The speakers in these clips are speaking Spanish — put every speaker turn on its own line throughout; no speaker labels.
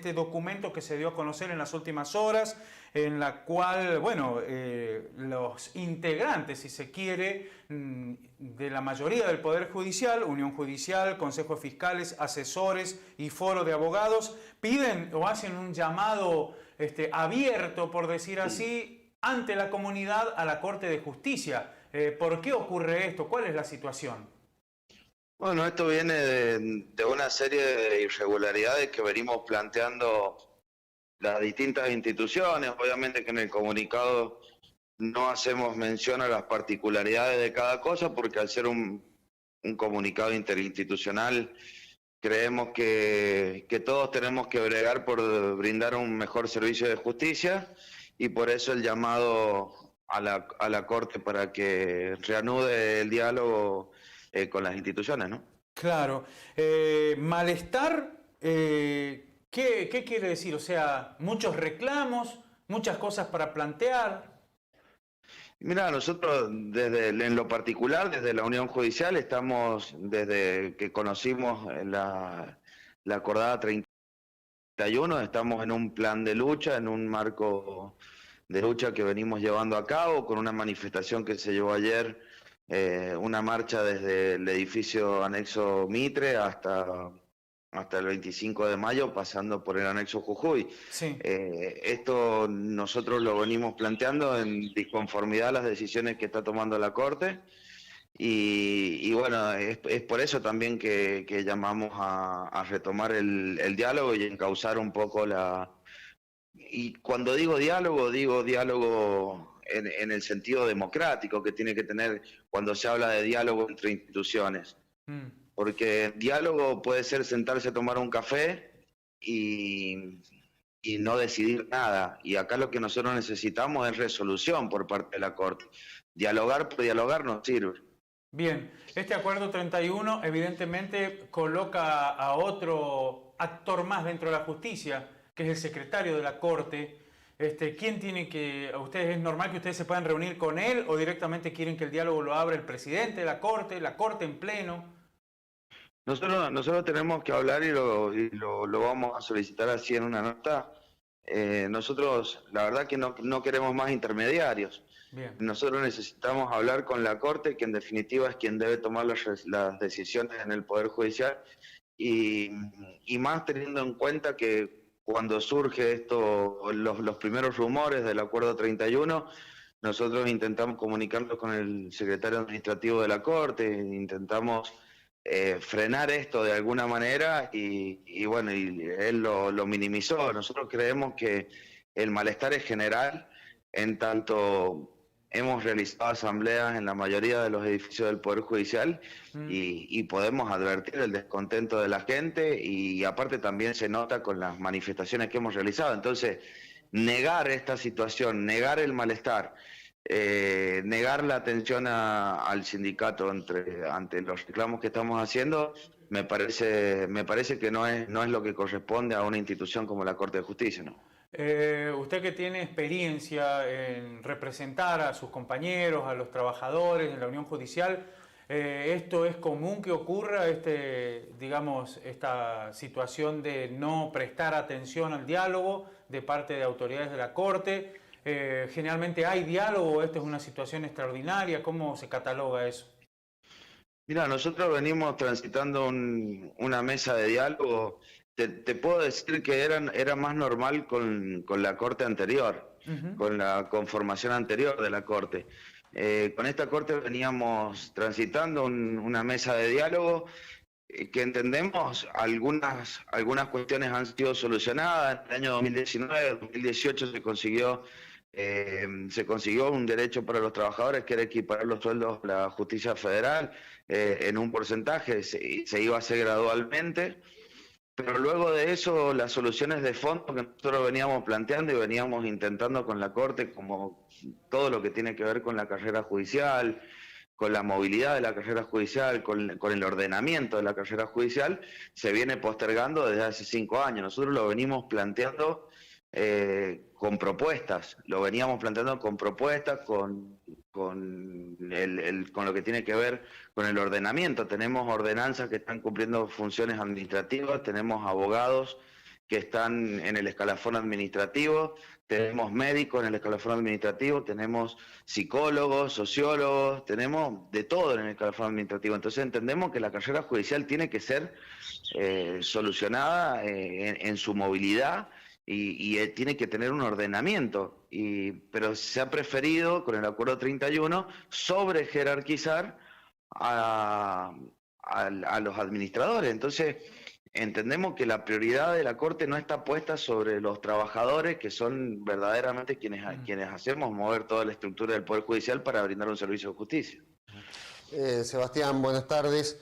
este documento que se dio a conocer en las últimas horas, en la cual, bueno, los integrantes, si se quiere, de la mayoría del Poder Judicial, Unión Judicial, Consejo de Fiscales, asesores y foro de abogados, piden o hacen un llamado abierto, por decir así, ante la comunidad a la Corte de Justicia. ¿Por qué ocurre esto? ¿Cuál es la situación?
Bueno, esto viene de una serie de irregularidades que venimos planteando las distintas instituciones. Obviamente que en el comunicado no hacemos mención a las particularidades de cada cosa, porque al ser un comunicado interinstitucional, creemos que todos tenemos que bregar por brindar un mejor servicio de justicia, y por eso el llamado a la Corte para que reanude el diálogo con las instituciones, ¿no?
Claro. Malestar, ¿qué quiere decir? O sea, muchos reclamos, muchas cosas para plantear.
Mira, nosotros en lo particular, desde la Unión Judicial, estamos, desde que conocimos la acordada 31, estamos en un plan de lucha, en un marco de lucha que venimos llevando a cabo, con una manifestación que se llevó ayer, una marcha desde el edificio anexo Mitre hasta el 25 de mayo, pasando por el anexo Jujuy.
Sí.
Esto nosotros lo venimos planteando en disconformidad a las decisiones que está tomando la Corte, y bueno, es por eso también que llamamos a retomar el diálogo y encauzar un poco Y cuando digo diálogo en el sentido democrático que tiene que tener cuando se habla de diálogo entre instituciones. Porque diálogo puede ser sentarse a tomar un café y no decidir nada. Y acá lo que nosotros necesitamos es resolución por parte de la Corte. Dialogar por dialogar no sirve.
Bien, este acuerdo 31 evidentemente coloca a otro actor más dentro de la justicia, que es el secretario de la Corte. ¿Quién tiene que, a ustedes es normal que ustedes se puedan reunir con él o directamente quieren que el diálogo lo abra el presidente de la Corte en pleno?
Nosotros tenemos que hablar y lo vamos a solicitar así en una nota. Nosotros, la verdad que no queremos más intermediarios.
Bien.
Nosotros necesitamos hablar con la Corte, que en definitiva es quien debe tomar las decisiones en el Poder Judicial, y más teniendo en cuenta que cuando surge los primeros rumores del Acuerdo 31, nosotros intentamos comunicarnos con el secretario administrativo de la Corte, intentamos frenar esto de alguna manera, y bueno, y él lo minimizó. Nosotros creemos que el malestar es general, en tanto hemos realizado asambleas en la mayoría de los edificios del Poder Judicial y podemos advertir el descontento de la gente, y aparte también se nota con las manifestaciones que hemos realizado. Entonces, negar esta situación, negar el malestar, negar la atención al sindicato ante los reclamos que estamos haciendo, me parece que no es lo que corresponde a una institución como la Corte de Justicia, ¿no?
Usted que tiene experiencia en representar a sus compañeros, a los trabajadores en la Unión Judicial, ¿esto es común que ocurra, digamos, esta situación de no prestar atención al diálogo de parte de autoridades de la Corte? ¿Generalmente hay diálogo? ¿Esta es una situación extraordinaria? ¿Cómo se cataloga eso?
Mira, nosotros venimos transitando una mesa de diálogo. Te puedo decir que era más normal con la Corte anterior, con la conformación anterior de la Corte. Con esta Corte veníamos transitando una mesa de diálogo, que entendemos algunas cuestiones han sido solucionadas. En el año 2019, 2018 se consiguió un derecho para los trabajadores, que era equiparar los sueldos a la justicia federal en un porcentaje, se iba a hacer gradualmente. Pero luego de eso, las soluciones de fondo que nosotros veníamos planteando y veníamos intentando con la Corte, como todo lo que tiene que ver con la carrera judicial, con la movilidad de la carrera judicial, con el ordenamiento de la carrera judicial, se viene postergando desde hace 5 años. Nosotros lo venimos planteando con propuestas, con lo que tiene que ver con el ordenamiento. Tenemos ordenanzas que están cumpliendo funciones administrativas, tenemos abogados que están en el escalafón administrativo, tenemos médicos en el escalafón administrativo, tenemos psicólogos, sociólogos, tenemos de todo en el escalafón administrativo. Entonces entendemos que la carrera judicial tiene que ser solucionada en su movilidad y tiene que tener un ordenamiento. Pero se ha preferido, con el Acuerdo 31, sobre jerarquizar a los administradores. Entonces entendemos que la prioridad de la Corte no está puesta sobre los trabajadores, que son verdaderamente quienes hacemos mover toda la estructura del Poder Judicial para brindar un servicio de justicia.
Sebastián, buenas tardes.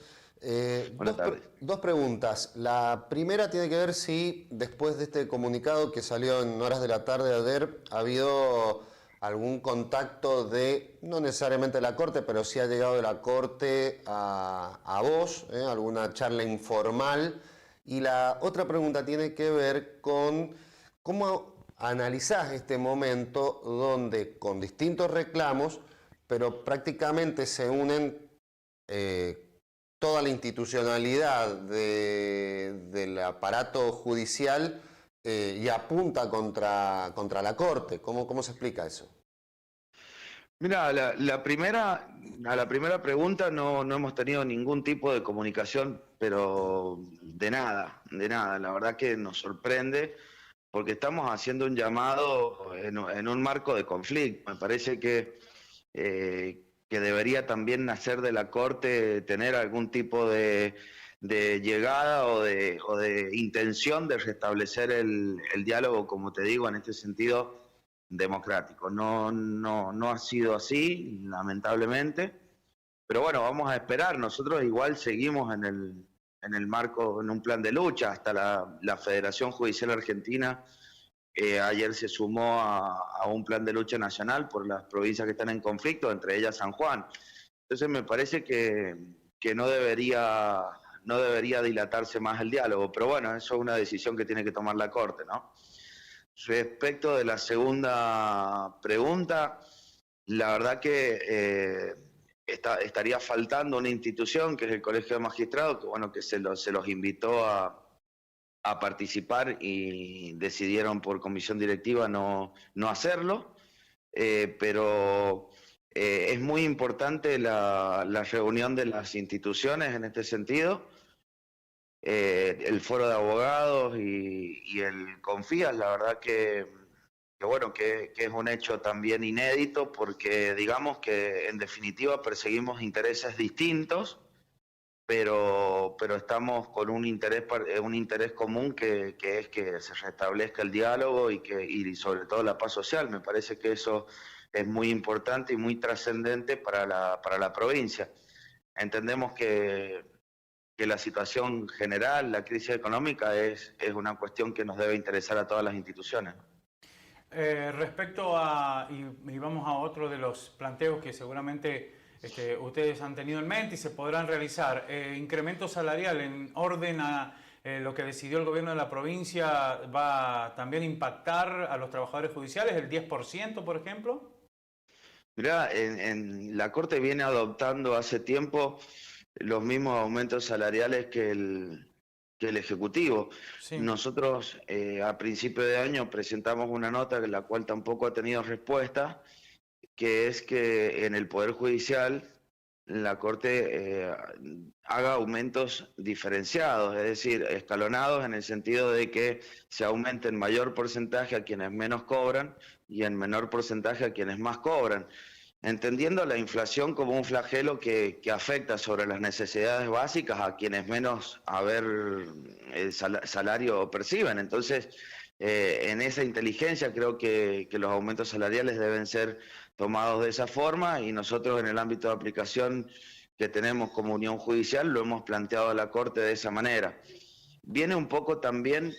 Buenas tardes.
Dos preguntas. La primera tiene que ver si después de este comunicado que salió en horas de la tarde de ayer, ha habido algún contacto de, no necesariamente la Corte, pero sí ha llegado de la Corte a vos, alguna charla informal. Y la otra pregunta tiene que ver con cómo analizás este momento donde con distintos reclamos, pero prácticamente se unen toda la institucionalidad del aparato judicial y apunta contra la Corte. ¿Cómo se explica eso?
Mira, a la primera pregunta no hemos tenido ningún tipo de comunicación, pero de nada. La verdad que nos sorprende porque estamos haciendo un llamado en un marco de conflicto. Me parece que debería también nacer de la Corte tener algún tipo de llegada o de intención de restablecer el diálogo, como te digo, en este sentido democrático. No ha sido así, lamentablemente, pero bueno, vamos a esperar. Nosotros igual seguimos en el marco, en un plan de lucha. Hasta la Federación Judicial Argentina ayer se sumó a un plan de lucha nacional por las provincias que están en conflicto, entre ellas San Juan. Entonces me parece que no debería dilatarse más el diálogo, pero bueno, eso es una decisión que tiene que tomar la Corte, ¿no? Respecto de la segunda pregunta, la verdad que estaría faltando una institución que es el Colegio de Magistrados, que bueno, que se los invitó a participar y decidieron por comisión directiva no hacerlo, pero es muy importante la reunión de las instituciones en este sentido. El Foro de Abogados y el Confías, la verdad que es un hecho también inédito, porque digamos que en definitiva perseguimos intereses distintos, pero estamos con un interés común que es que se restablezca el diálogo y sobre todo la paz social. Me parece que eso es muy importante y muy trascendente para la provincia. Entendemos que la situación general, la crisis económica, es una cuestión que nos debe interesar a todas las instituciones.
Respecto a, y vamos a otro de los planteos que seguramente ustedes han tenido en mente y se podrán realizar, incremento salarial en orden a lo que decidió el gobierno de la provincia, ¿va también a impactar a los trabajadores judiciales, el 10%, por ejemplo?
Mirá, en la Corte viene adoptando hace tiempo los mismos aumentos salariales que el Ejecutivo. Sí. Nosotros a principio de año presentamos una nota, la cual tampoco ha tenido respuesta, que es que en el Poder Judicial la Corte haga aumentos diferenciados, es decir, escalonados, en el sentido de que se aumente en mayor porcentaje a quienes menos cobran y en menor porcentaje a quienes más cobran, entendiendo la inflación como un flagelo que afecta sobre las necesidades básicas a quienes menos salario perciben. Entonces, en esa inteligencia creo que los aumentos salariales deben ser tomados de esa forma, y nosotros en el ámbito de aplicación que tenemos como Unión Judicial lo hemos planteado a la Corte de esa manera. Viene un poco también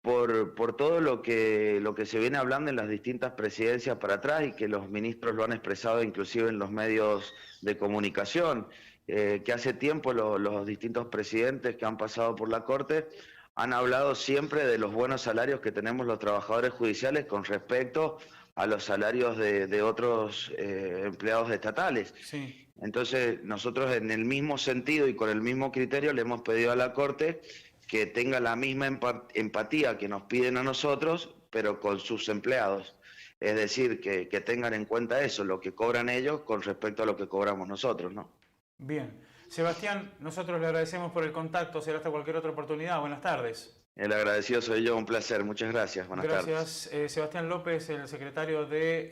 por todo lo que se viene hablando en las distintas presidencias para atrás, y que los ministros lo han expresado inclusive en los medios de comunicación, que hace tiempo los distintos presidentes que han pasado por la Corte han hablado siempre de los buenos salarios que tenemos los trabajadores judiciales con respecto a los salarios de otros empleados estatales. Sí. Entonces nosotros en el mismo sentido y con el mismo criterio le hemos pedido a la Corte que tenga la misma empatía que nos piden a nosotros, pero con sus empleados. Es decir, que tengan en cuenta eso, lo que cobran ellos con respecto a lo que cobramos nosotros, ¿no?
Bien. Sebastián, nosotros le agradecemos por el contacto. Será hasta cualquier otra oportunidad. Buenas tardes.
El agradecido soy yo, un placer. Muchas gracias. Buenas tardes.
Gracias. Sebastián López, el secretario de